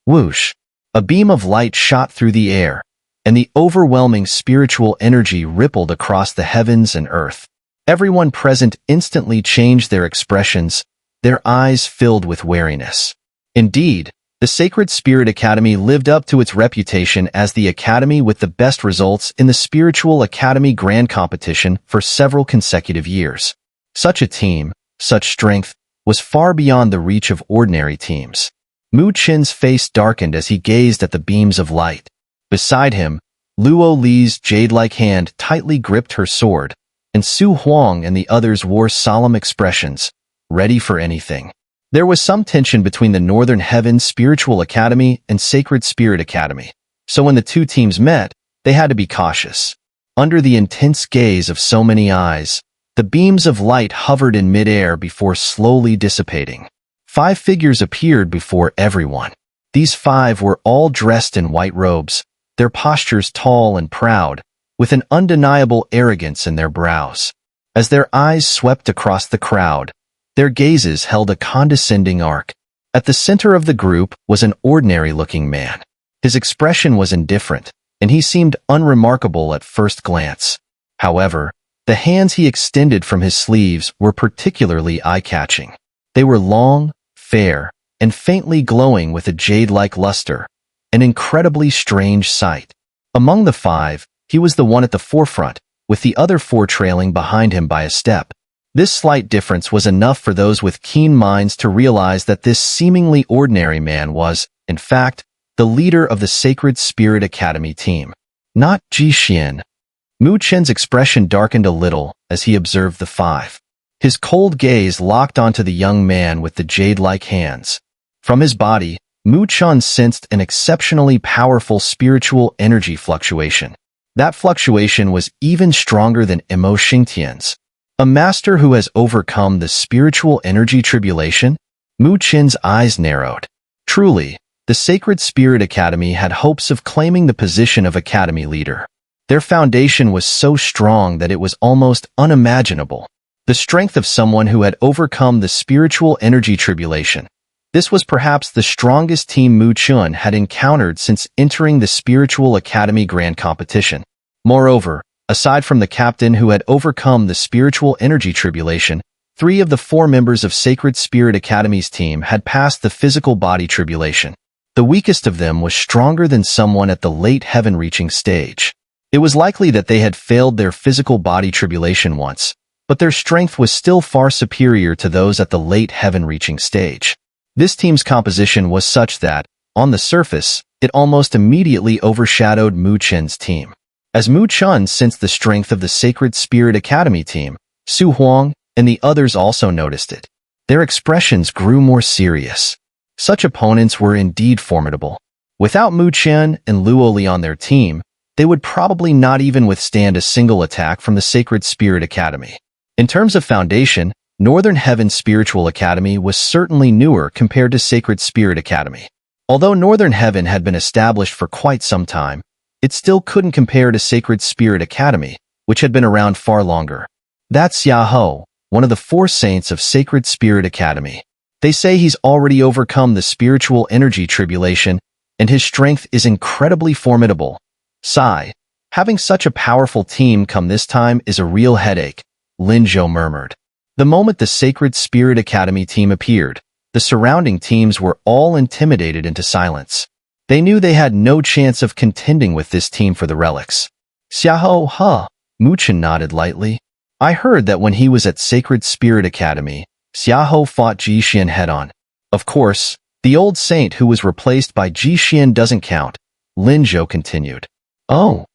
Whoosh! A beam of light shot through the air, and the overwhelming spiritual energy rippled across the heavens and earth. Everyone present instantly changed their expressions, their eyes filled with wariness. Indeed, the Sacred Spirit Academy lived up to its reputation as the academy with the best results in the Spiritual Academy Grand Competition for several consecutive years. Such a team, such strength, was far beyond the reach of ordinary teams. Mu Qin's face darkened as he gazed at the beams of light. Beside him, Luo Li's jade-like hand tightly gripped her sword, and Su Huang and the others wore solemn expressions, ready for anything. There was some tension between the Northern Heavens Spiritual Academy and Sacred Spirit Academy, so when the two teams met, they had to be cautious. Under the intense gaze of so many eyes, the beams of light hovered in midair before slowly dissipating. 5 figures appeared before everyone. These 5 were all dressed in white robes, their postures tall and proud, with an undeniable arrogance in their brows. As their eyes swept across the crowd, their gazes held a condescending arc. At the center of the group was an ordinary-looking man. His expression was indifferent, and he seemed unremarkable at first glance. However, the hands he extended from his sleeves were particularly eye-catching. They were long, fair, and faintly glowing with a jade-like luster, an incredibly strange sight. Among the 5, he was the one at the forefront, with the other 4 trailing behind him by a step. This slight difference was enough for those with keen minds to realize that this seemingly ordinary man was, in fact, the leader of the Sacred Spirit Academy team. Not Jixian. Mu Qin's expression darkened a little as he observed the 5. His cold gaze locked onto the young man with the jade-like hands. From his body, Mu Qin sensed an exceptionally powerful spiritual energy fluctuation. That fluctuation was even stronger than Emo Xingtian's. A master who has overcome the spiritual energy tribulation? Mu Qin's eyes narrowed. Truly, the Sacred Spirit Academy had hopes of claiming the position of academy leader. Their foundation was so strong that it was almost unimaginable. The strength of someone who had overcome the spiritual energy tribulation. This was perhaps the strongest team Mu Qin had encountered since entering the Spiritual Academy Grand Competition. Moreover, aside from the captain who had overcome the spiritual energy tribulation, 3 of the 4 members of Sacred Spirit Academy's team had passed the physical body tribulation. The weakest of them was stronger than someone at the late heaven-reaching stage. It was likely that they had failed their physical body tribulation once, but their strength was still far superior to those at the late heaven-reaching stage. This team's composition was such that, on the surface, it almost immediately overshadowed Mu Qin's team. As Mu Qin sensed the strength of the Sacred Spirit Academy team, Su Huang and the others also noticed it. Their expressions grew more serious. Such opponents were indeed formidable. Without Mu Qin and Luo Li on their team, they would probably not even withstand a single attack from the Sacred Spirit Academy. In terms of foundation, Northern Heaven Spiritual Academy was certainly newer compared to Sacred Spirit Academy. Although Northern Heaven had been established for quite some time, it still couldn't compare to Sacred Spirit Academy, which had been around far longer. That's Xia Hou, one of the 4 saints of Sacred Spirit Academy. They say he's already overcome the spiritual energy tribulation, and his strength is incredibly formidable. Sigh. Having such a powerful team come this time is a real headache, Lin Zhou murmured. The moment the Sacred Spirit Academy team appeared, the surrounding teams were all intimidated into silence. They knew they had no chance of contending with this team for the relics. Xia Hou, huh? Mu Qin nodded lightly. I heard that when he was at Sacred Spirit Academy, Xia Hou fought Jixian head-on. Of course, the old saint who was replaced by Jixian doesn't count, Lin Zhou continued. Oh.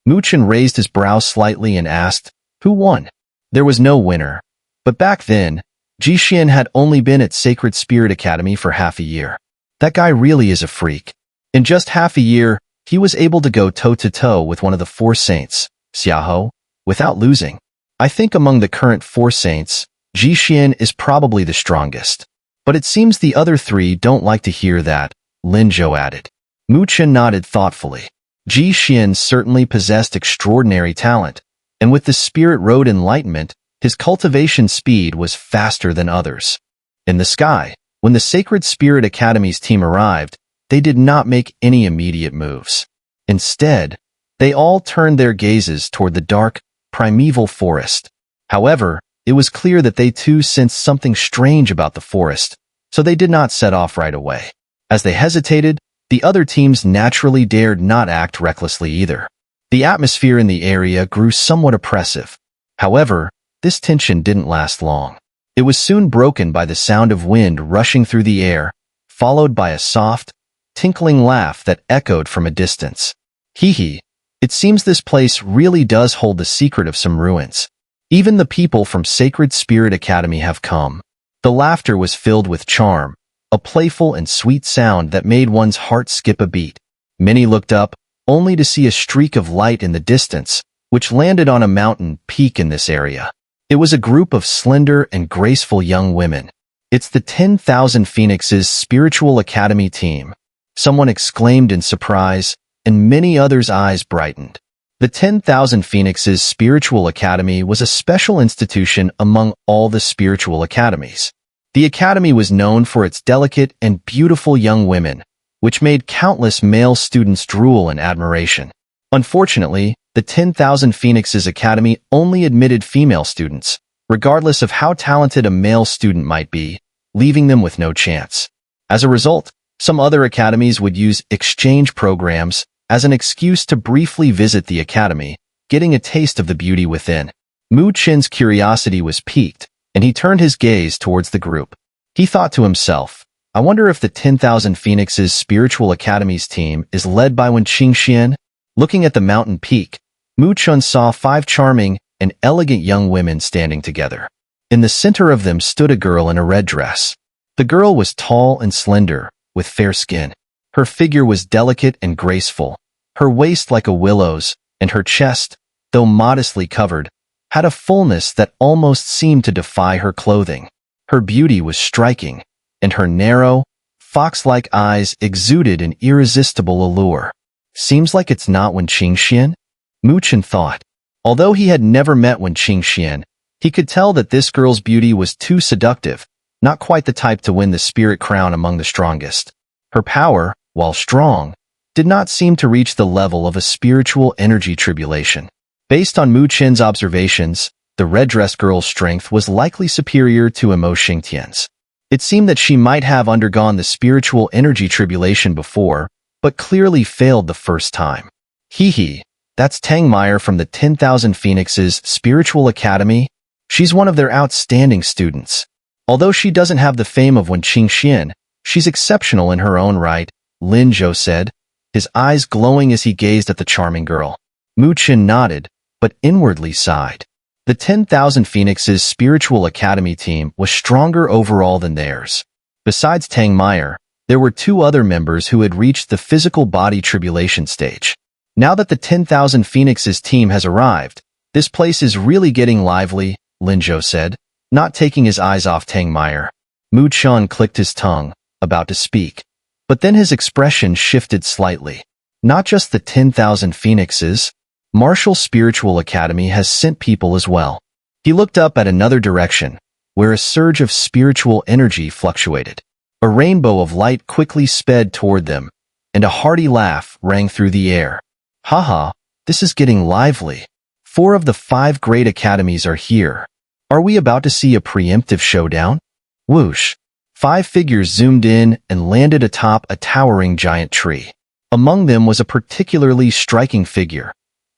Mu Qin raised his brow slightly and asked, who won? There was no winner. But back then, Jixian had only been at Sacred Spirit Academy for half a year. That guy really is a freak. In just half a year, he was able to go toe-to-toe with one of the 4 saints, Xia Hou, without losing. I think among the current 4 saints, Jixian is probably the strongest. But it seems the other 3 don't like to hear that, Lin Zhou added. Mu Qin nodded thoughtfully. Jixian certainly possessed extraordinary talent, and with the Spirit Road Enlightenment, his cultivation speed was faster than others. In the sky, when the Sacred Spirit Academy's team arrived, they did not make any immediate moves. Instead, they all turned their gazes toward the dark, primeval forest. However, it was clear that they too sensed something strange about the forest, so they did not set off right away. As they hesitated, the other teams naturally dared not act recklessly either. The atmosphere in the area grew somewhat oppressive. However, this tension didn't last long. It was soon broken by the sound of wind rushing through the air, followed by a soft, tinkling laugh that echoed from a distance. Hee hee, it seems this place really does hold the secret of some ruins. Even the people from Sacred Spirit Academy have come. The laughter was filled with charm, a playful and sweet sound that made one's heart skip a beat. Many looked up, only to see a streak of light in the distance, which landed on a mountain peak in this area. It was a group of slender and graceful young women. "It's the 10,000 Phoenixes Spiritual Academy team," someone exclaimed in surprise, and many others' eyes brightened. The 10,000 Phoenixes Spiritual Academy was a special institution among all the spiritual academies. The academy was known for its delicate and beautiful young women, which made countless male students drool in admiration. Unfortunately, the 10,000 Phoenixes Academy only admitted female students, regardless of how talented a male student might be, leaving them with no chance. As a result, some other academies would use exchange programs as an excuse to briefly visit the academy, getting a taste of the beauty within. Mu Chen's curiosity was piqued, and he turned his gaze towards the group. He thought to himself, "I wonder if the 10,000 Phoenixes Spiritual Academy's team is led by Wen Qingxian?" Looking at the mountain peak, Mu Chen saw 5 charming and elegant young women standing together. In the center of them stood a girl in a red dress. The girl was tall and slender, with fair skin. Her figure was delicate and graceful, her waist like a willow's, and her chest, though modestly covered, had a fullness that almost seemed to defy her clothing. Her beauty was striking, and her narrow, fox-like eyes exuded an irresistible allure. "Seems like it's not Wen Qingxian," Mu Chen thought. Although he had never met Wen Qingxian, he could tell that this girl's beauty was too seductive, not quite the type to win the spirit crown among the strongest. Her power, while strong, did not seem to reach the level of a spiritual energy tribulation. Based on Mu Chen's observations, the red-dressed girl's strength was likely superior to Mo Xingtian's. It seemed that she might have undergone the spiritual energy tribulation before, but clearly failed the first time. Hee hee, that's Tang Meyer from the 10,000 Phoenixes Spiritual Academy. She's one of their outstanding students. Although she doesn't have the fame of Wen Qingxian, she's exceptional in her own right, Lin Zhou said, his eyes glowing as he gazed at the charming girl. Mu Chen nodded, but inwardly sighed. The 10,000 Phoenixes Spiritual Academy team was stronger overall than theirs. Besides Tang Meyer, there were 2 other members who had reached the physical body tribulation stage. Now that the 10,000 Phoenixes team has arrived, this place is really getting lively, Lin Zhou said, not taking his eyes off Tang Meyer. Mu Chen clicked his tongue, about to speak, but then his expression shifted slightly. Not just the 10,000 Phoenixes, Martial Spiritual Academy has sent people as well. He looked up at another direction, where a surge of spiritual energy fluctuated. A rainbow of light quickly sped toward them, and a hearty laugh rang through the air. Haha, this is getting lively. 4 of the 5 great academies are here. Are we about to see a preemptive showdown? Whoosh! 5 figures zoomed in and landed atop a towering giant tree. Among them was a particularly striking figure,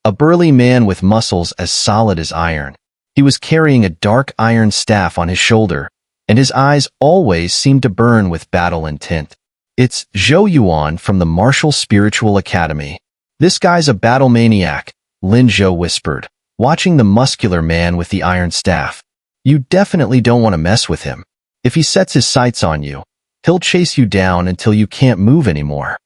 a burly man with muscles as solid as iron. He was carrying a dark iron staff on his shoulder, and his eyes always seemed to burn with battle intent. "It's Zhou Yuan from the Martial Spiritual Academy. This guy's a battle maniac," Lin Zhou whispered, watching the muscular man with the iron staff. "You definitely don't want to mess with him. If he sets his sights on you, he'll chase you down until you can't move anymore."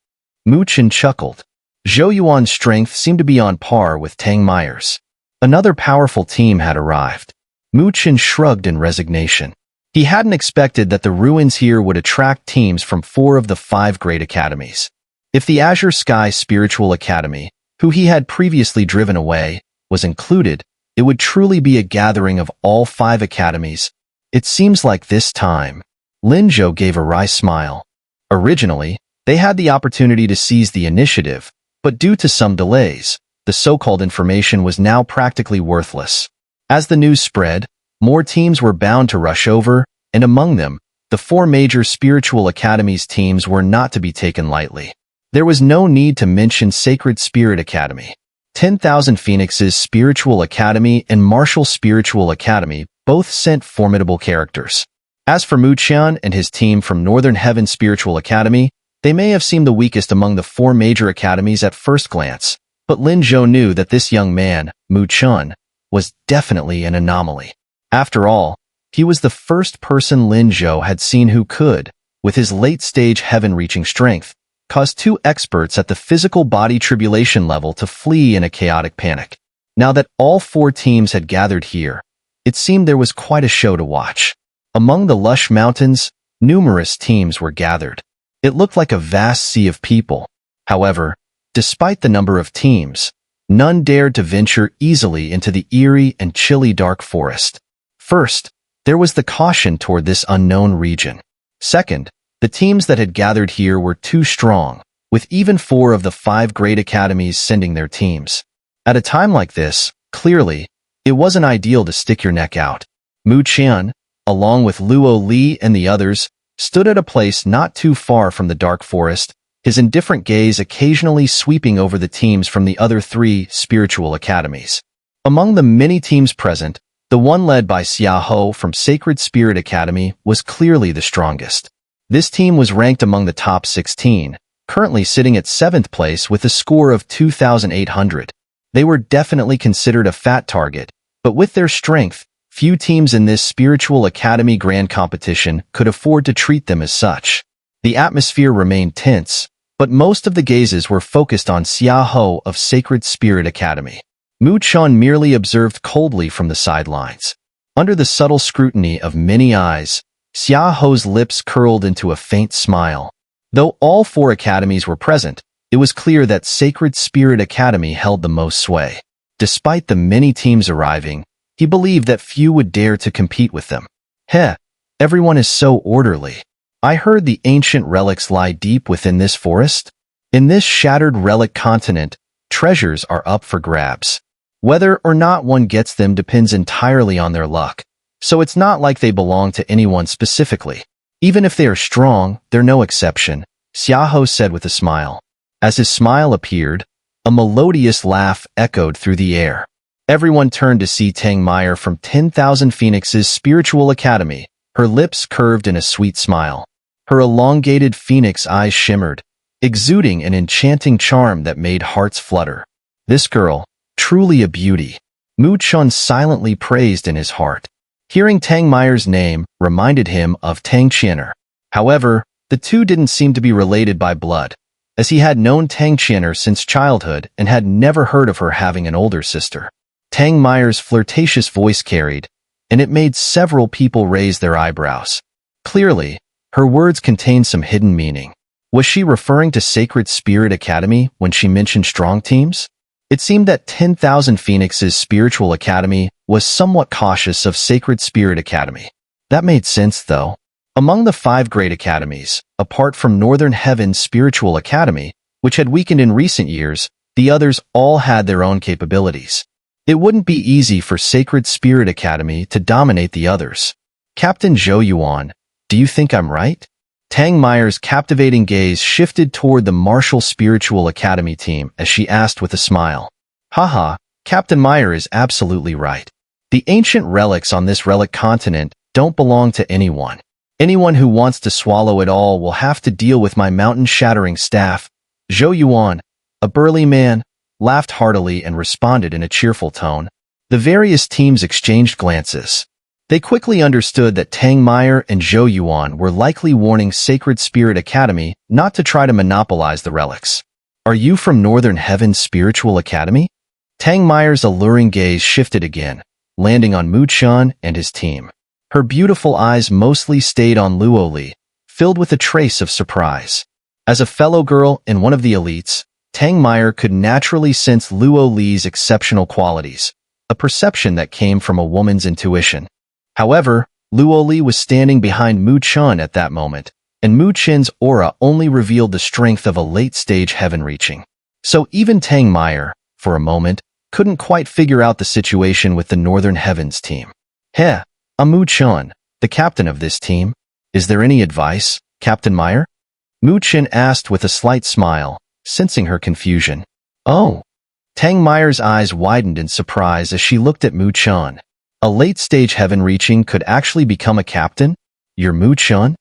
Mu Chen chuckled. Zhou Yuan's strength seemed to be on par with Tang Meyer's. Another powerful team had arrived. Mu Chen shrugged in resignation. He hadn't expected that the ruins here would attract teams from 4 of the 5 great academies. If the Azure Sky Spiritual Academy, who he had previously driven away, was included, it would truly be a gathering of all 5 academies. It seems like this time. Lin Zhou gave a wry smile. Originally, They had the opportunity to seize the initiative, but due to some delays, the so-called information was now practically worthless. As the news spread, more teams were bound to rush over, and among them, the 4 major spiritual academies teams were not to be taken lightly. There was no need to mention Sacred Spirit Academy. 10,000 Phoenix's Spiritual Academy and Martial Spiritual Academy both sent formidable characters. As for Mu Qian and his team from Northern Heaven Spiritual Academy, they may have seemed the weakest among the 4 major academies at first glance, but Lin Zhou knew that this young man, Mu Qian, was definitely an anomaly. After all, he was the first person Lin Zhou had seen who could, with his late-stage heaven-reaching strength, cause 2 experts at the physical body tribulation level to flee in a chaotic panic. Now that all 4 teams had gathered here, it seemed there was quite a show to watch. Among the lush mountains, numerous teams were gathered. It looked like a vast sea of people. However, despite the number of teams, none dared to venture easily into the eerie and chilly dark forest. First, there was the caution toward this unknown region. Second, the teams that had gathered here were too strong, with even 4 of the 5 great academies sending their teams. At a time like this, clearly, it wasn't ideal to stick your neck out. Mu Qian, along with Luo Li and the others, stood at a place not too far from the dark forest, his indifferent gaze occasionally sweeping over the teams from the other 3 spiritual academies. Among the many teams present, the one led by Xia Hou from Sacred Spirit Academy was clearly the strongest. This team was ranked among the top 16, currently sitting at 7th place with a score of 2,800. They were definitely considered a fat target, but with their strength, few teams in this spiritual academy grand competition could afford to treat them as such. The atmosphere remained tense, but most of the gazes were focused on Xia Hou of Sacred Spirit Academy. Mu Qian merely observed coldly from the sidelines. Under the subtle scrutiny of many eyes, Xia Hou's lips curled into a faint smile. Though all 4 academies were present, it was clear that Sacred Spirit Academy held the most sway. Despite the many teams arriving, he believed that few would dare to compete with them. Everyone is so orderly. I heard the ancient relics lie deep within this forest. In this shattered relic continent, treasures are up for grabs. Whether or not one gets them depends entirely on their luck. So it's not like they belong to anyone specifically. Even if they are strong, they're no exception, Xia Hou said with a smile. As his smile appeared, a melodious laugh echoed through the air. Everyone turned to see Tang Meyer from 10,000 Phoenix's Spiritual Academy, her lips curved in a sweet smile. Her elongated phoenix eyes shimmered, exuding an enchanting charm that made hearts flutter. This girl, truly a beauty, Mu Qian silently praised in his heart. Hearing Tang Meyer's name reminded him of Tang Xun'er. However, the two didn't seem to be related by blood, as he had known Tang Xun'er since childhood and had never heard of her having an older sister. Tang Meyer's flirtatious voice carried, and it made several people raise their eyebrows. Clearly, her words contained some hidden meaning. Was she referring to Sacred Spirit Academy when she mentioned strong teams? It seemed that 10,000 Phoenix's Spiritual Academy was somewhat cautious of Sacred Spirit Academy. That made sense, though. Among the 5 great academies, apart from Northern Heaven's Spiritual Academy, which had weakened in recent years, the others all had their own capabilities. It wouldn't be easy for Sacred Spirit Academy to dominate the others. Captain Zhou Yuan, do you think I'm right? Tang Meyer's captivating gaze shifted toward the Martial Spiritual Academy team as she asked with a smile. Haha, Captain Meyer is absolutely right. The ancient relics on this relic continent don't belong to anyone. Anyone who wants to swallow it all will have to deal with my mountain-shattering staff. Zhou Yuan, a burly man, laughed heartily and responded in a cheerful tone. The various teams exchanged glances. They quickly understood that Tang Meyer and Zhou Yuan were likely warning Sacred Spirit Academy not to try to monopolize the relics. Are you from Northern Heaven's Spiritual Academy? Tang Meyer's alluring gaze shifted again, landing on Mu Qian and his team. Her beautiful eyes mostly stayed on Luo Li, filled with a trace of surprise. As a fellow girl and one of the elites, Tang Meyer could naturally sense Luo Li's exceptional qualities, a perception that came from a woman's intuition. However, Luo Li was standing behind Mu Qian at that moment, and Mu Qin's aura only revealed the strength of a late-stage heaven-reaching. So even Tang Meyer, for a moment, couldn't quite figure out the situation with the Northern Heavens team. "Heh, I'm Mu Qin, the captain of this team. Is there any advice, Captain Meyer?" Mu Qin asked with a slight smile, sensing her confusion. "Oh." Tang Meyer's eyes widened in surprise as she looked at Mu Qin. A late-stage heaven-reaching could actually become a captain? "You're Mu Qin?"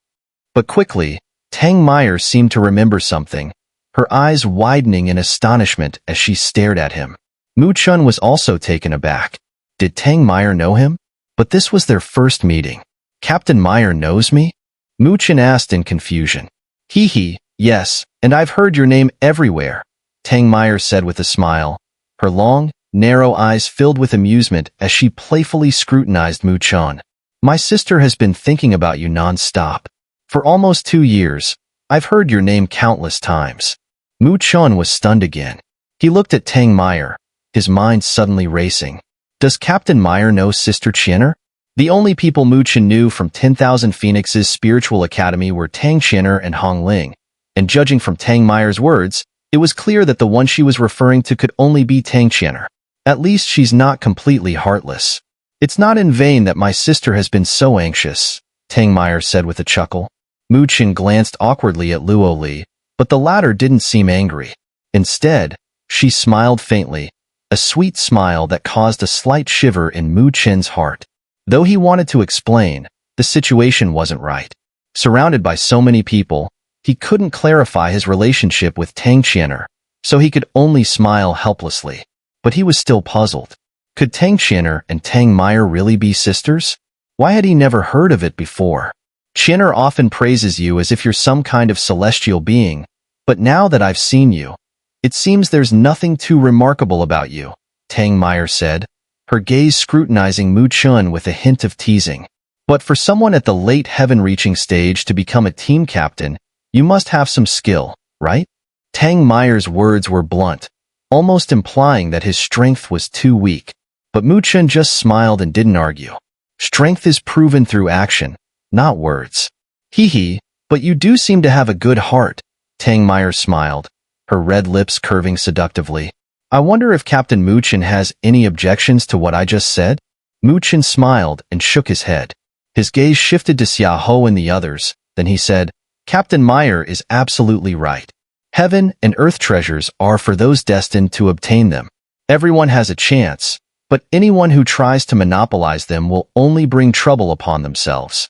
But quickly, Tang Meyer seemed to remember something, her eyes widening in astonishment as she stared at him. Mu Qin was also taken aback. Did Tang Meyer know him? But this was their first meeting. "Captain Meyer knows me?" Mu Qin asked in confusion. "Hee, yes, and I've heard your name everywhere," Tang Meyer said with a smile, her long, narrow eyes filled with amusement as she playfully scrutinized Mu Qin. "My sister has been thinking about you non-stop. For almost 2 years, I've heard your name countless times." Mu Qin was stunned again. He looked at Tang Meyer, his mind suddenly racing. Does Captain Meyer know Sister Xun'er? The only people Mu Qin knew from 10,000 Phoenix's spiritual academy were Tang Xun'er and Hong Ling, and judging from Tang Meyer's words, it was clear that the one she was referring to could only be Tang Xun'er. At least she's not completely heartless. "It's not in vain that my sister has been so anxious," Tang Meyer said with a chuckle. Mu Qin glanced awkwardly at Luo Li, but the latter didn't seem angry. Instead, she smiled faintly, a sweet smile that caused a slight shiver in Mu Qin's heart. Though he wanted to explain, the situation wasn't right. Surrounded by so many people, he couldn't clarify his relationship with Tang Xun'er, so he could only smile helplessly. But he was still puzzled. Could Tang Xun'er and Tang Meyer really be sisters? Why had he never heard of it before? "Xun'er often praises you as if you're some kind of celestial being, but now that I've seen you, it seems there's nothing too remarkable about you," Tang Meyer said, her gaze scrutinizing Mu Qin with a hint of teasing. "But for someone at the late heaven-reaching stage to become a team captain, you must have some skill, right?" Tang Meyer's words were blunt, almost implying that his strength was too weak. But Mu Qin just smiled and didn't argue. "Strength is proven through action, not words." "Hee, but you do seem to have a good heart," Tang Meyer smiled, her red lips curving seductively. "I wonder if Captain Mu Qin has any objections to what I just said?" Mu Qin smiled and shook his head. His gaze shifted to Xia Hou and the others, then he said, "Captain Meyer is absolutely right. Heaven and earth treasures are for those destined to obtain them. Everyone has a chance, but anyone who tries to monopolize them will only bring trouble upon themselves."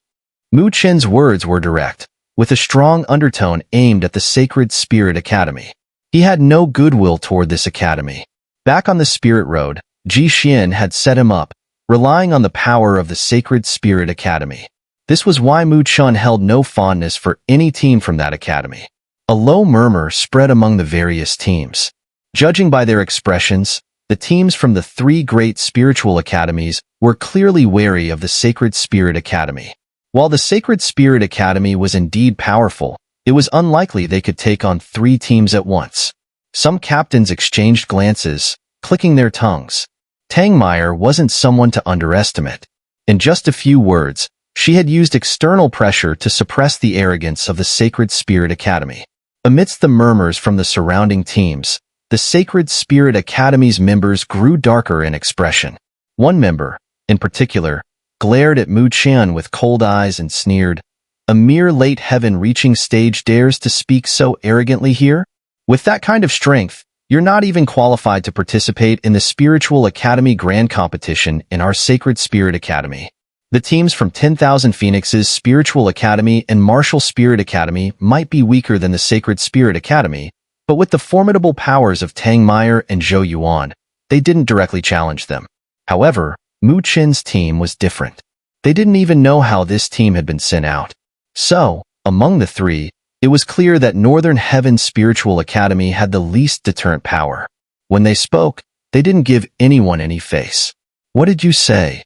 Mu Qin's words were direct, with a strong undertone aimed at the Sacred Spirit Academy. He had no goodwill toward this academy. Back on the Spirit Road, Ji Xian had set him up, relying on the power of the Sacred Spirit Academy. This was why Mu Qin held no fondness for any team from that academy. A low murmur spread among the various teams. Judging by their expressions, the teams from the 3 great spiritual academies were clearly wary of the Sacred Spirit Academy. While the Sacred Spirit Academy was indeed powerful, it was unlikely they could take on 3 teams at once. Some captains exchanged glances, clicking their tongues. Tang Meyer wasn't someone to underestimate. In just a few words, she had used external pressure to suppress the arrogance of the Sacred Spirit Academy. Amidst the murmurs from the surrounding teams, the Sacred Spirit Academy's members grew darker in expression. One member, in particular, glared at Mu Qin with cold eyes and sneered, "A mere late heaven-reaching stage dares to speak so arrogantly here? With that kind of strength, you're not even qualified to participate in the Spiritual Academy Grand Competition in our Sacred Spirit Academy." The teams from 10,000 Phoenix's Spiritual Academy and Martial Spirit Academy might be weaker than the Sacred Spirit Academy, but with the formidable powers of Tang Meyer and Zhou Yuan, they didn't directly challenge them. However, Mu Qin's team was different. They didn't even know how this team had been sent out. So, among the 3, it was clear that Northern Heaven Spiritual Academy had the least deterrent power. When they spoke, they didn't give anyone any face. "What did you say?"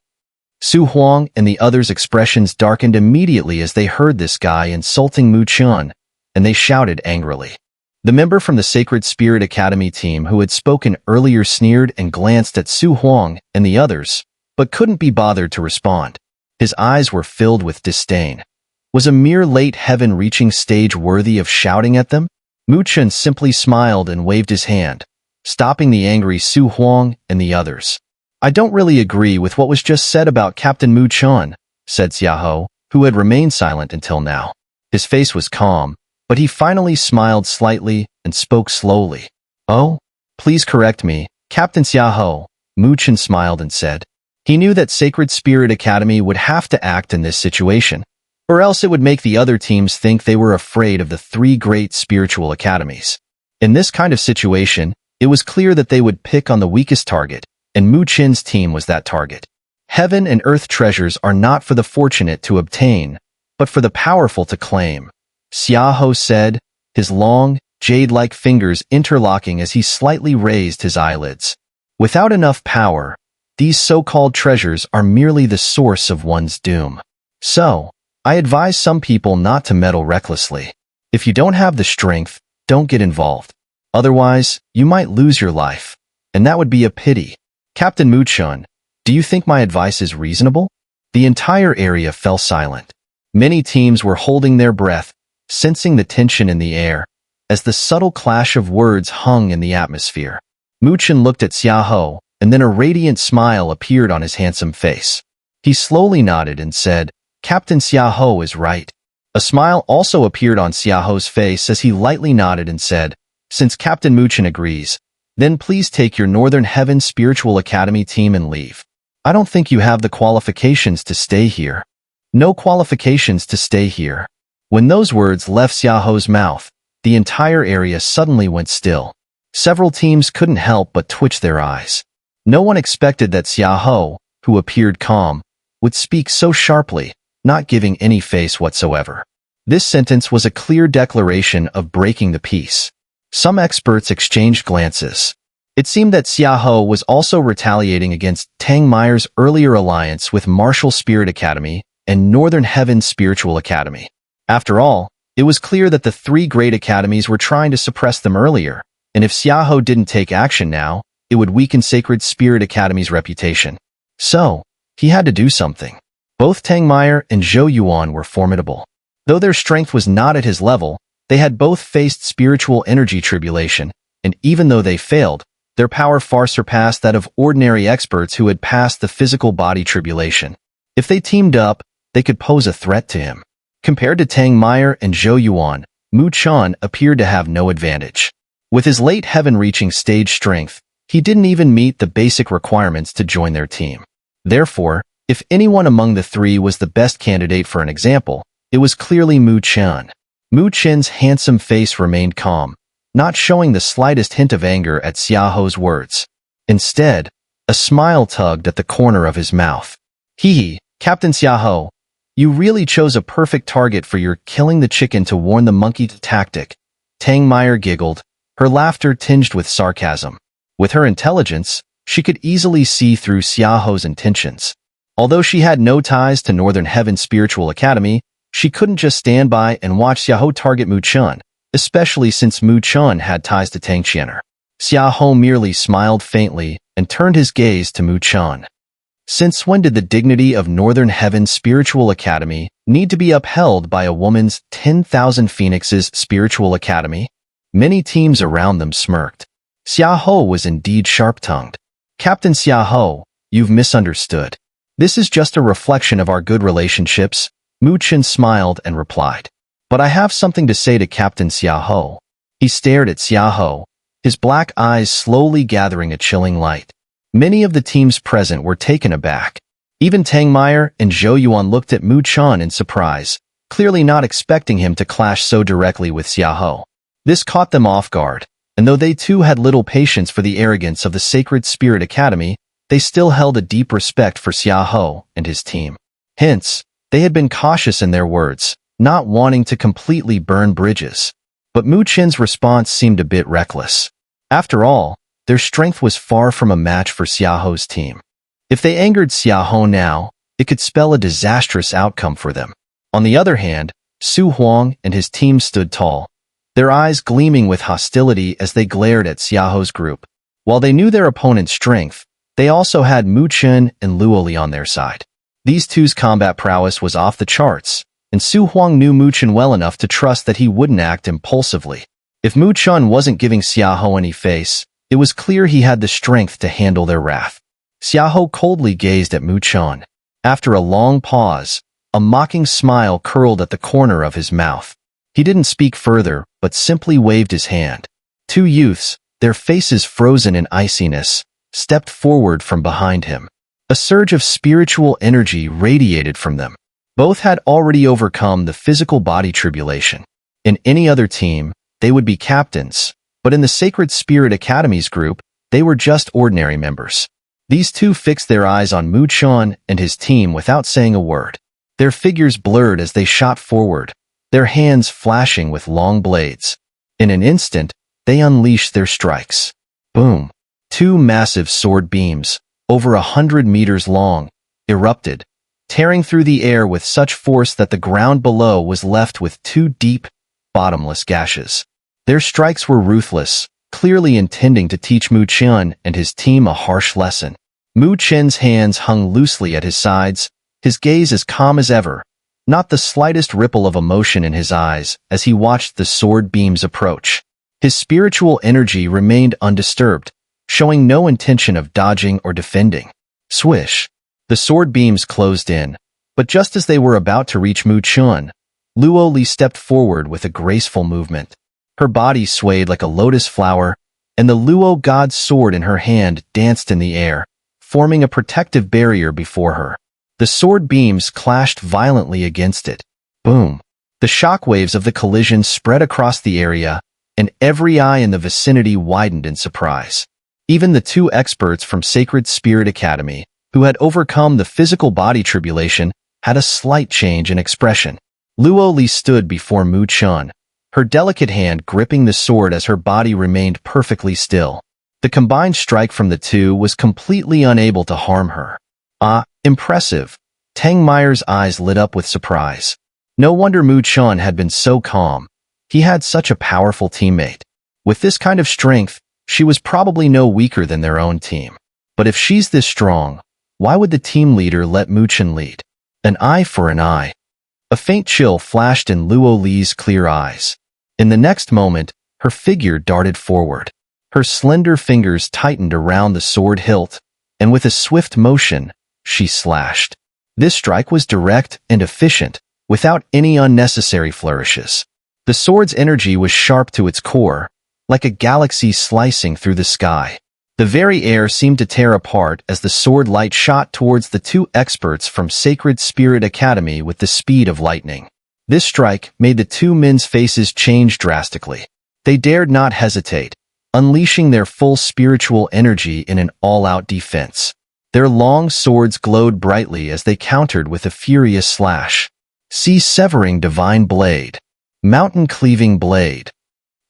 Su Huang and the others' expressions darkened immediately as they heard this guy insulting Mu Qin, and they shouted angrily. The member from the Sacred Spirit Academy team who had spoken earlier sneered and glanced at Su Huang and the others, but couldn't be bothered to respond. His eyes were filled with disdain. Was a mere late heaven-reaching stage worthy of shouting at them? Mu Chen simply smiled and waved his hand, stopping the angry Su Huang and the others. I don't really agree with what was just said about Captain Mu Chen, said Xia Hou, who had remained silent until now. His face was calm, but he finally smiled slightly and spoke slowly. Oh, please correct me, Captain Xia Hou, Mu Chen smiled and said. He knew that Sacred Spirit Academy would have to act in this situation, or else it would make the other teams think they were afraid of the three great spiritual academies. In this kind of situation, it was clear that they would pick on the weakest target, and Mu Chen's team was that target. Heaven and earth treasures are not for the fortunate to obtain, but for the powerful to claim, Xia Hou said, his long, jade-like fingers interlocking as he slightly raised his eyelids. Without enough power, these so-called treasures are merely the source of one's doom. So, I advise some people not to meddle recklessly. If you don't have the strength, don't get involved. Otherwise, you might lose your life, and that would be a pity. Captain Mu Chen, do you think my advice is reasonable? The entire area fell silent. Many teams were holding their breath, sensing the tension in the air, as the subtle clash of words hung in the atmosphere. Mu Chen looked at Xia Hou, and then a radiant smile appeared on his handsome face. He slowly nodded and said, Captain Xia Hou is right. A smile also appeared on Xia Hou's face as he lightly nodded and said, since Captain Mu Chen agrees, then please take your Northern Heaven Spiritual Academy team and leave. I don't think you have the qualifications to stay here. No qualifications to stay here. When those words left Xia Hou's mouth, the entire area suddenly went still. Several teams couldn't help but twitch their eyes. No one expected that Xia Hou, who appeared calm, would speak so sharply, not giving any face whatsoever. This sentence was a clear declaration of breaking the peace. Some experts exchanged glances. It seemed that Xia Hou was also retaliating against Tang Meier's earlier alliance with Martial Spirit Academy and Northern Heaven Spiritual Academy. After all, it was clear that the three great academies were trying to suppress them earlier, and if Xia Hou didn't take action now, it would weaken Sacred Spirit Academy's reputation. So, he had to do something. Both Tang Meier and Zhou Yuan were formidable. Though their strength was not at his level, they had both faced spiritual energy tribulation, and even though they failed, their power far surpassed that of ordinary experts who had passed the physical body tribulation. If they teamed up, they could pose a threat to him. Compared to Tang Meier and Zhou Yuan, Mu Chen appeared to have no advantage. With his late heaven-reaching stage strength, he didn't even meet the basic requirements to join their team. Therefore, if anyone among the three was the best candidate for an example, it was clearly Mu Chen. Mu Chen's handsome face remained calm, not showing the slightest hint of anger at Xia Hou's words. Instead, a smile tugged at the corner of his mouth. Hee, Captain Xia Hou, you really chose a perfect target for your killing the chicken to warn the monkey tactic. Tang Meier giggled, her laughter tinged with sarcasm. With her intelligence, she could easily see through Xia Hou's intentions. Although she had no ties to Northern Heaven Spiritual Academy, she couldn't just stand by and watch Xia Hou target Mu Chen, especially since Mu Chen had ties to Tang Xun'er. Xia Hou merely smiled faintly and turned his gaze to Mu Chen. Since when did the dignity of Northern Heaven Spiritual Academy need to be upheld by a woman's 10,000 Phoenixes Spiritual Academy? Many teams around them smirked. Xia Hou was indeed sharp-tongued. Captain Xia Hou, you've misunderstood. This is just a reflection of our good relationships. Mu Chen smiled and replied. But I have something to say to Captain Xia Hou. He stared at Xia Hou, his black eyes slowly gathering a chilling light. Many of the teams present were taken aback. Even Tang Meier and Zhou Yuan looked at Mu Chen in surprise, clearly not expecting him to clash so directly with Xia Hou. This caught them off guard, and though they too had little patience for the arrogance of the Sacred Spirit Academy, they still held a deep respect for Xia Hou and his team. Hence, they had been cautious in their words, not wanting to completely burn bridges. But Mu Chen's response seemed a bit reckless. After all, their strength was far from a match for Xia Hou's team. If they angered Xia Hou now, it could spell a disastrous outcome for them. On the other hand, Su Huang and his team stood tall, their eyes gleaming with hostility as they glared at Xia Hou's group. While they knew their opponent's strength, they also had Mu Chen and Luo Li on their side. These two's combat prowess was off the charts, and Su Huang knew Mu Chen well enough to trust that he wouldn't act impulsively. If Mu Chen wasn't giving Xia Hou any face, it was clear he had the strength to handle their wrath. Xia Hou coldly gazed at Mu Chen. After a long pause, a mocking smile curled at the corner of his mouth. He didn't speak further, but simply waved his hand. Two youths, their faces frozen in iciness, stepped forward from behind him. A surge of spiritual energy radiated from them. Both had already overcome the physical body tribulation. In any other team, they would be captains, but in the Sacred Spirit Academies group, they were just ordinary members. These two fixed their eyes on Mu Chen and his team without saying a word. Their figures blurred as they shot forward, their hands flashing with long blades. In an instant, they unleashed their strikes. Boom! Two massive sword beams, over 100 meters long, erupted, tearing through the air with such force that the ground below was left with two deep, bottomless gashes. Their strikes were ruthless, clearly intending to teach Mu Chen and his team a harsh lesson. Mu Chen's hands hung loosely at his sides, his gaze as calm as ever, not the slightest ripple of emotion in his eyes as he watched the sword beams approach. His spiritual energy remained undisturbed, showing no intention of dodging or defending. Swish! The sword beams closed in, but just as they were about to reach Mu Chen, Luo Li stepped forward with a graceful movement. Her body swayed like a lotus flower, and the Luo god's sword in her hand danced in the air, forming a protective barrier before her. The sword beams clashed violently against it. Boom! The shockwaves of the collision spread across the area, and every eye in the vicinity widened in surprise. Even the two experts from Sacred Spirit Academy, who had overcome the physical body tribulation, had a slight change in expression. Luo Li stood before Mu Chen, her delicate hand gripping the sword as her body remained perfectly still. The combined strike from the two was completely unable to harm her. Ah, impressive. Tang Meyer's eyes lit up with surprise. No wonder Mu Chen had been so calm. He had such a powerful teammate. With this kind of strength, she was probably no weaker than their own team. But if she's this strong, why would the team leader let Mu Chen lead? An eye for an eye. A faint chill flashed in Luo Li's clear eyes. In the next moment, her figure darted forward. Her slender fingers tightened around the sword hilt, and with a swift motion, she slashed. This strike was direct and efficient, without any unnecessary flourishes. The sword's energy was sharp to its core, like a galaxy slicing through the sky. The very air seemed to tear apart as the sword light shot towards the two experts from Sacred Spirit Academy with the speed of lightning. This strike made the two men's faces change drastically. They dared not hesitate, unleashing their full spiritual energy in an all-out defense. Their long swords glowed brightly as they countered with a furious slash. Sea-severing divine blade. Mountain-cleaving blade.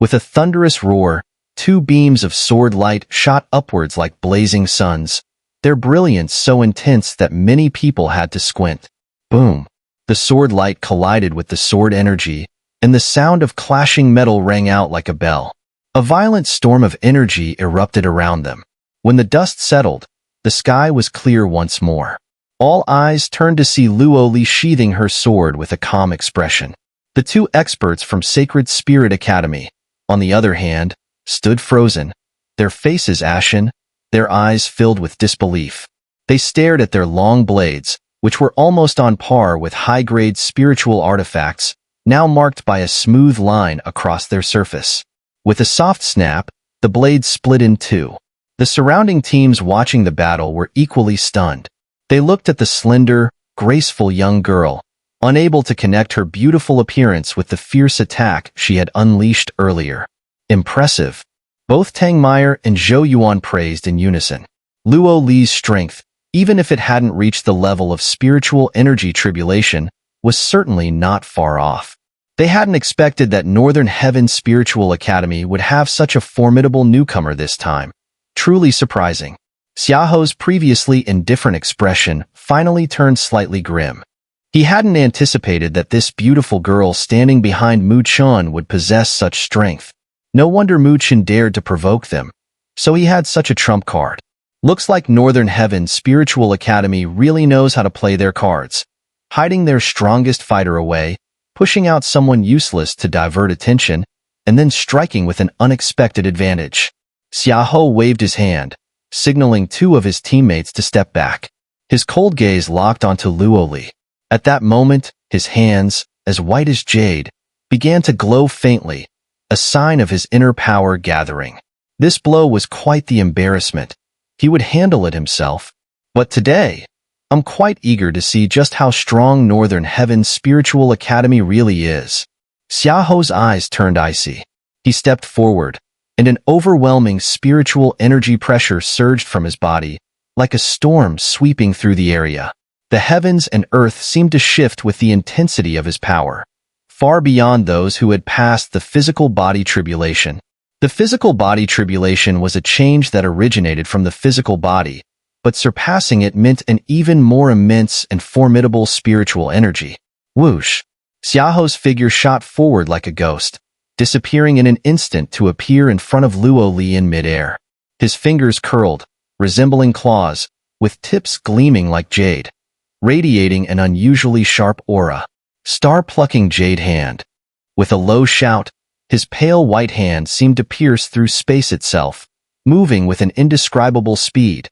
With a thunderous roar, two beams of sword light shot upwards like blazing suns, their brilliance so intense that many people had to squint. Boom! The sword light collided with the sword energy, and the sound of clashing metal rang out like a bell. A violent storm of energy erupted around them. When the dust settled, the sky was clear once more. All eyes turned to see Luo Li sheathing her sword with a calm expression. The two experts from Sacred Spirit Academy, on the other hand, stood frozen, their faces ashen, their eyes filled with disbelief. They stared at their long blades, which were almost on par with high-grade spiritual artifacts, now marked by a smooth line across their surface. With a soft snap, the blades split in two. The surrounding teams watching the battle were equally stunned. They looked at the slender, graceful young girl, unable to connect her beautiful appearance with the fierce attack she had unleashed earlier. Impressive. Both Tang Meyer and Zhou Yuan praised in unison. Luo Li's strength, even if it hadn't reached the level of spiritual energy tribulation, was certainly not far off. They hadn't expected that Northern Heaven Spiritual Academy would have such a formidable newcomer this time. Truly surprising. Xia Hou's previously indifferent expression finally turned slightly grim. He hadn't anticipated that this beautiful girl standing behind Mu Chen would possess such strength. No wonder Mu Chen dared to provoke them. So he had such a trump card. Looks like Northern Heaven Spiritual Academy really knows how to play their cards. hiding their strongest fighter away, pushing out someone useless to divert attention, and then striking with an unexpected advantage. Xia Hou waved his hand, signaling two of his teammates to step back. His cold gaze locked onto Luo Li. At that moment, his hands, as white as jade, began to glow faintly, a sign of his inner power gathering. This blow was quite the embarrassment. He would handle it himself. But today, I'm quite eager to see just how strong Northern Heaven's spiritual academy really is. Xia Hou's eyes turned icy. He stepped forward, and an overwhelming spiritual energy pressure surged from his body, like a storm sweeping through the area. The heavens and earth seemed to shift with the intensity of his power, far beyond those who had passed the physical body tribulation. The physical body tribulation was a change that originated from the physical body, but surpassing it meant an even more immense and formidable spiritual energy. Whoosh! Xia Hou's figure shot forward like a ghost, disappearing in an instant to appear in front of Luo Li in midair. His fingers curled, resembling claws, with tips gleaming like jade, radiating an unusually sharp aura. Star-plucking jade hand. With a low shout, his pale white hand seemed to pierce through space itself, moving with an indescribable speed,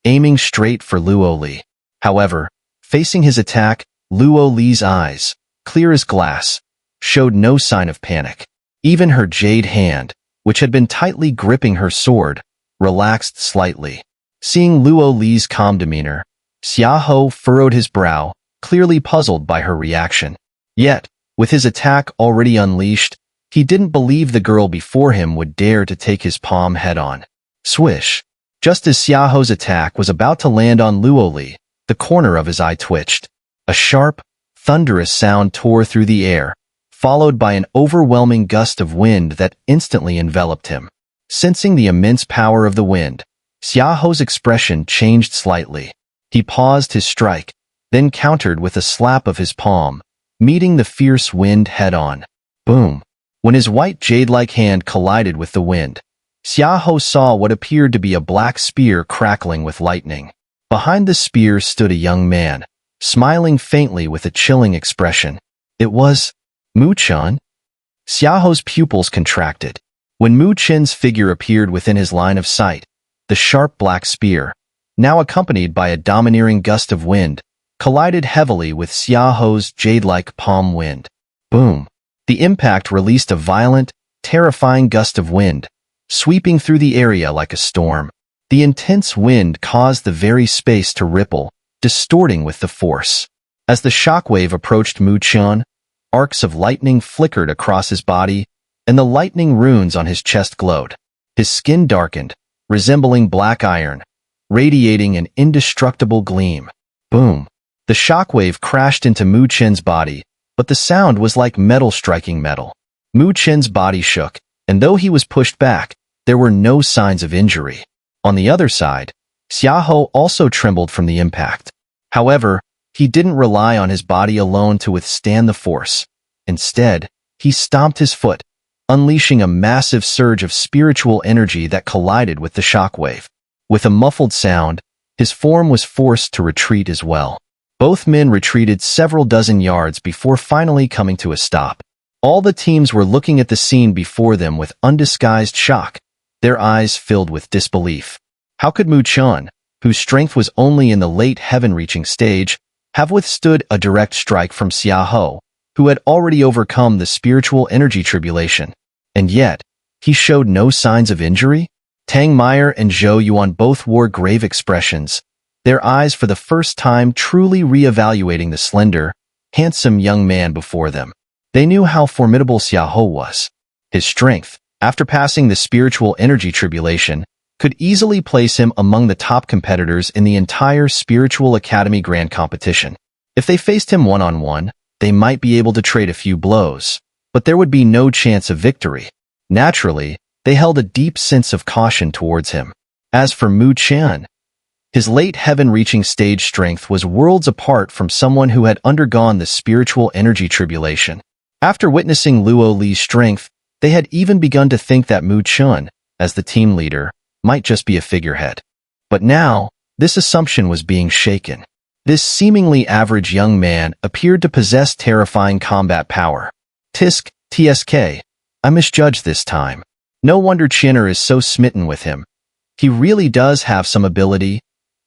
aiming straight for Luo Li. However, facing his attack, Luo Li's eyes, clear as glass, showed no sign of panic. Even her jade hand, which had been tightly gripping her sword, relaxed slightly. Seeing Luo Li's calm demeanor, Xia Hou furrowed his brow, clearly puzzled by her reaction. Yet, with his attack already unleashed, he didn't believe the girl before him would dare to take his palm head-on. Swish! Just as Xia Hou's attack was about to land on Luo Li, the corner of his eye twitched. A sharp, thunderous sound tore through the air, followed by an overwhelming gust of wind that instantly enveloped him. Sensing the immense power of the wind, Xia Hou's expression changed slightly. He paused his strike, then countered with a slap of his palm, meeting the fierce wind head-on. Boom! When his white jade-like hand collided with the wind, Xia Hou saw what appeared to be a black spear crackling with lightning. Behind the spear stood a young man, smiling faintly with a chilling expression. It was Mu Chen? Xia Hou's pupils contracted. When Mu Chen's figure appeared within his line of sight, the sharp black spear, now accompanied by a domineering gust of wind, collided heavily with Xia Hou's jade-like palm wind. Boom! The impact released a violent, terrifying gust of wind, sweeping through the area like a storm. The intense wind caused the very space to ripple, distorting with the force. As the shockwave approached Mu Chen, arcs of lightning flickered across his body, and the lightning runes on his chest glowed. His skin darkened, resembling black iron, radiating an indestructible gleam. Boom! The shockwave crashed into Mu Chen's body, but the sound was like metal striking metal. Mu Chen's body shook, and though he was pushed back, there were no signs of injury. On the other side, Xia Hou also trembled from the impact. However, he didn't rely on his body alone to withstand the force. Instead, he stomped his foot, unleashing a massive surge of spiritual energy that collided with the shockwave. With a muffled sound, his form was forced to retreat as well. Both men retreated several dozen yards before finally coming to a stop. All the teams were looking at the scene before them with undisguised shock, their eyes filled with disbelief. How could Mu Chen, whose strength was only in the late heaven-reaching stage, have withstood a direct strike from Xia Hou, who had already overcome the spiritual energy tribulation? And yet, he showed no signs of injury? Tang Meyer and Zhou Yuan both wore grave expressions, their eyes for the first time truly re-evaluating the slender, handsome young man before them. They knew how formidable Xia Hou was. His strength, after passing the spiritual energy tribulation, could easily place him among the top competitors in the entire Spiritual Academy Grand Competition. If they faced him one-on-one, they might be able to trade a few blows, but there would be no chance of victory. Naturally, they held a deep sense of caution towards him. As for Mu Chen, his late heaven-reaching stage strength was worlds apart from someone who had undergone the spiritual energy tribulation. After witnessing Luo Li's strength, they had even begun to think that Mu Chen, as the team leader, might just be a figurehead. But now, this assumption was being shaken. This seemingly average young man appeared to possess terrifying combat power. TSK. I misjudged this time. No wonder Xun'er is so smitten with him. He really does have some ability.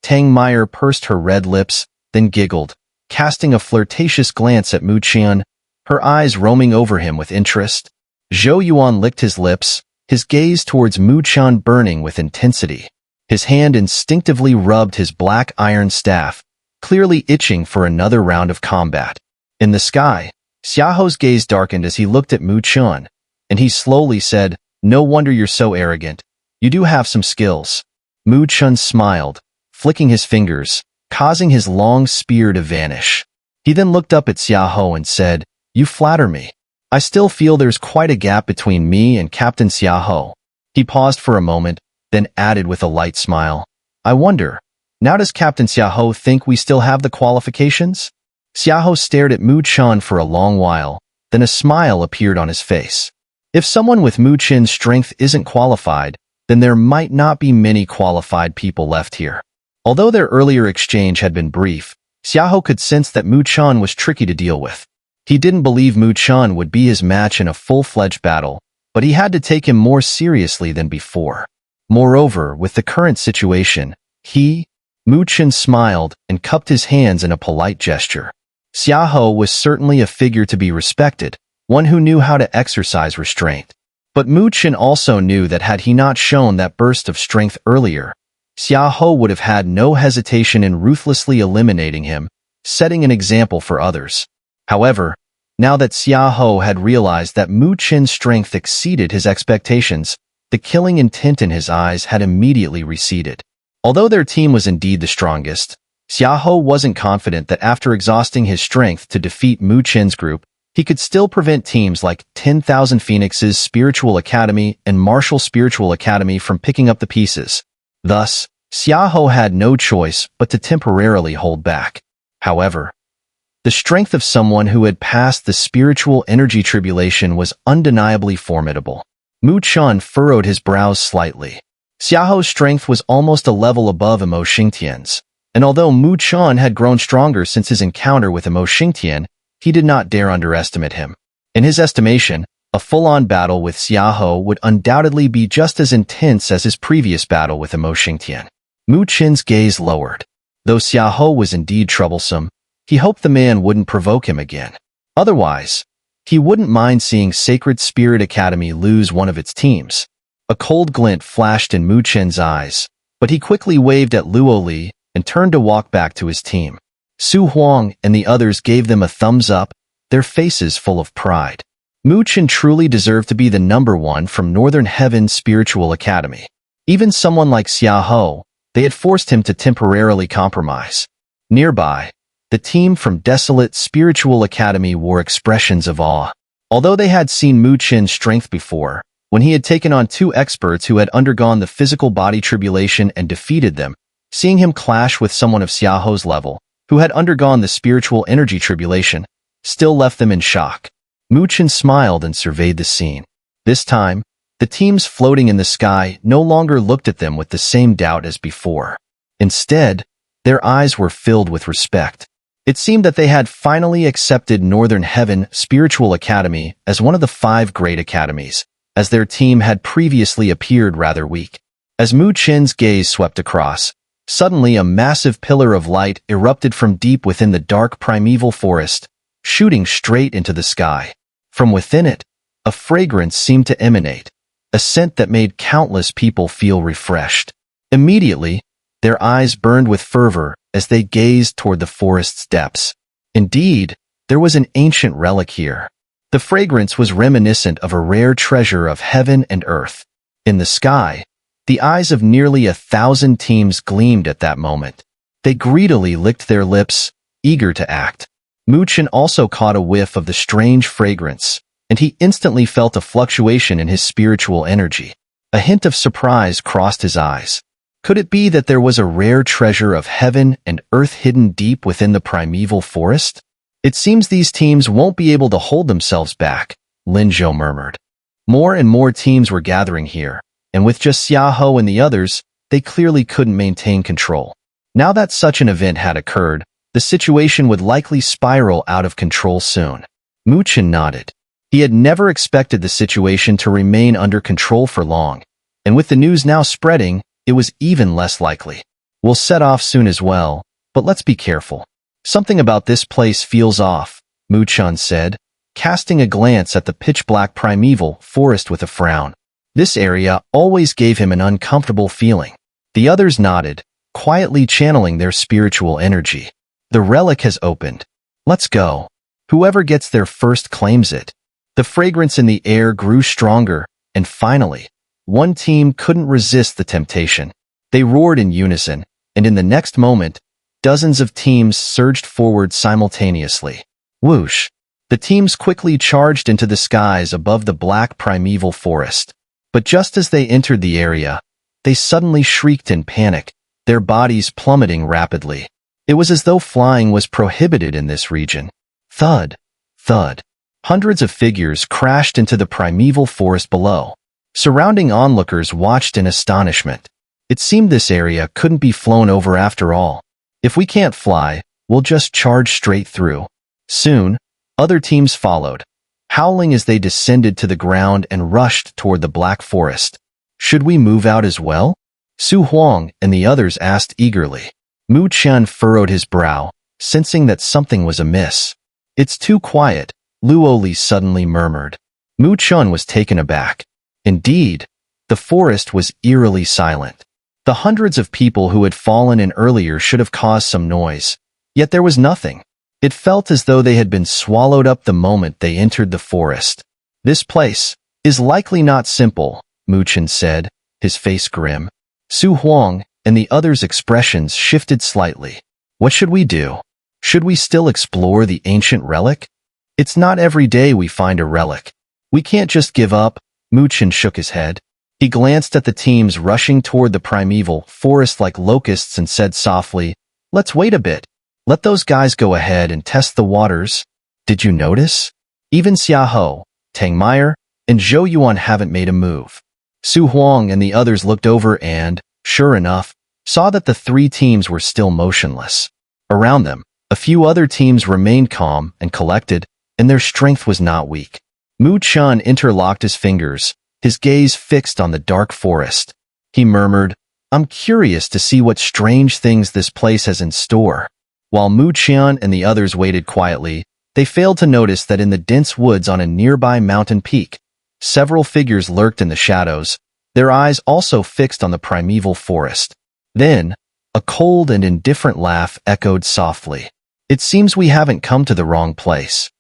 Tang Meyer pursed her red lips, then giggled, casting a flirtatious glance at Mu Qian, her eyes roaming over him with interest. Zhou Yuan licked his lips, his gaze towards Mu Qian burning with intensity. His hand instinctively rubbed his black iron staff, clearly itching for another round of combat. In the sky, Xia Hou's gaze darkened as he looked at Mu Qian, and he slowly said, "No wonder you're so arrogant. You do have some skills." Mu Qian smiled, flicking his fingers, causing his long spear to vanish. He then looked up at Xia Hou and said, "You flatter me. I still feel there's quite a gap between me and Captain Xia Hou." He paused for a moment, then added with a light smile, "I wonder, now does Captain Xia Hou think we still have the qualifications?" Xia Hou stared at Mu Qian for a long while, then a smile appeared on his face. If someone with Mu Qian's strength isn't qualified, then there might not be many qualified people left here. Although their earlier exchange had been brief, Xia Hou could sense that Mu Qian was tricky to deal with. He didn't believe Mu Qian would be his match in a full-fledged battle, but he had to take him more seriously than before. Moreover, with the current situation, Mu Qian smiled and cupped his hands in a polite gesture. Xia Hou was certainly a figure to be respected, one who knew how to exercise restraint. But Mu Qian also knew that had he not shown that burst of strength earlier, Xia Hou would have had no hesitation in ruthlessly eliminating him, setting an example for others. However, now that Xia Hou had realized that Mu Qian's strength exceeded his expectations, the killing intent in his eyes had immediately receded. Although their team was indeed the strongest, Xia Hou wasn't confident that after exhausting his strength to defeat Mu Qian's group, he could still prevent teams like 10,000 Phoenix's Spiritual Academy and Martial Spiritual Academy from picking up the pieces. Thus, Xia Hou had no choice but to temporarily hold back. However, the strength of someone who had passed the spiritual energy tribulation was undeniably formidable. Mu Qian furrowed his brows slightly. Xia Hou's strength was almost a level above Emo Xingtian's, and although Mu Qian had grown stronger since his encounter with Emo Xingtian, he did not dare underestimate him. In his estimation, a full-on battle with Xia Hou would undoubtedly be just as intense as his previous battle with Emo Xingtian. Mu Qian's gaze lowered. Though Xia Hou was indeed troublesome, he hoped the man wouldn't provoke him again. Otherwise, he wouldn't mind seeing Sacred Spirit Academy lose one of its teams. A cold glint flashed in Mu Qian's eyes, but he quickly waved at Luo Li and turned to walk back to his team. Su Huang and the others gave them a thumbs up, their faces full of pride. Mu Qian truly deserved to be the number one from Northern Heaven Spiritual Academy. Even someone like Xia Hou, they had forced him to temporarily compromise. Nearby, the team from Desolate Spiritual Academy wore expressions of awe. Although they had seen Mu Qian's strength before, when he had taken on two experts who had undergone the physical body tribulation and defeated them, seeing him clash with someone of Xia Hou's level, who had undergone the spiritual energy tribulation, still left them in shock. Mu Qian smiled and surveyed the scene. This time, the teams floating in the sky no longer looked at them with the same doubt as before. Instead, their eyes were filled with respect. It seemed that they had finally accepted Northern Heaven Spiritual Academy as one of the 5 great academies, as their team had previously appeared rather weak. As Mu Qian's gaze swept across, suddenly a massive pillar of light erupted from deep within the dark primeval forest, shooting straight into the sky. From within it, a fragrance seemed to emanate, a scent that made countless people feel refreshed. Immediately, their eyes burned with fervor as they gazed toward the forest's depths. Indeed, there was an ancient relic here. The fragrance was reminiscent of a rare treasure of heaven and earth. In the sky, the eyes of nearly 1,000 teams gleamed at that moment. They greedily licked their lips, eager to act. Mu Qian also caught a whiff of the strange fragrance, and he instantly felt a fluctuation in his spiritual energy. A hint of surprise crossed his eyes. Could it be that there was a rare treasure of heaven and earth hidden deep within the primeval forest? It seems these teams won't be able to hold themselves back, Lin Zhou murmured. More and more teams were gathering here, and with just Xia Hou and the others, they clearly couldn't maintain control. Now that such an event had occurred, The situation would likely spiral out of control soon. Mu Chen nodded. He had never expected the situation to remain under control for long, and with the news now spreading, it was even less likely. We'll set off soon as well, but let's be careful. Something about this place feels off, Mu Chen said, casting a glance at the pitch-black primeval forest with a frown. This area always gave him an uncomfortable feeling. The others nodded, quietly channeling their spiritual energy. The relic has opened. Let's go. Whoever gets there first claims it. The fragrance in the air grew stronger, and finally, one team couldn't resist the temptation. They roared in unison, and in the next moment, dozens of teams surged forward simultaneously. Whoosh! The teams quickly charged into the skies above the black primeval forest. But just as they entered the area, they suddenly shrieked in panic, their bodies plummeting rapidly. It was as though flying was prohibited in this region. Thud! Thud! Hundreds of figures crashed into the primeval forest below. Surrounding onlookers watched in astonishment. It seemed this area couldn't be flown over after all. If we can't fly, we'll just charge straight through. Soon, other teams followed, howling as they descended to the ground and rushed toward the black forest. Should we move out as well? Su Huang and the others asked eagerly. Mu Chen furrowed his brow, sensing that something was amiss. It's too quiet, Luo Li suddenly murmured. Mu Chen was taken aback. Indeed, the forest was eerily silent. The hundreds of people who had fallen in earlier should have caused some noise. Yet there was nothing. It felt as though they had been swallowed up the moment they entered the forest. This place is likely not simple, Mu Chen said, his face grim. Su Huang and the others' expressions shifted slightly. What should we do? Should we still explore the ancient relic? It's not every day we find a relic. We can't just give up, Mu Chen shook his head. He glanced at the teams rushing toward the primeval forest like locusts and said softly, "Let's wait a bit. Let those guys go ahead and test the waters." Did you notice? Even Xia Hou, Tang Meyer, and Zhou Yuan haven't made a move. Su Huang and the others looked over and, sure enough, saw that the three teams were still motionless. Around them, a few other teams remained calm and collected, and their strength was not weak. Mu Chen interlocked his fingers, his gaze fixed on the dark forest. He murmured, "I'm curious to see what strange things this place has in store." While Mu Chen and the others waited quietly, they failed to notice that in the dense woods on a nearby mountain peak, several figures lurked in the shadows, their eyes also fixed on the primeval forest. Then, a cold and indifferent laugh echoed softly. "It seems we haven't come to the wrong place."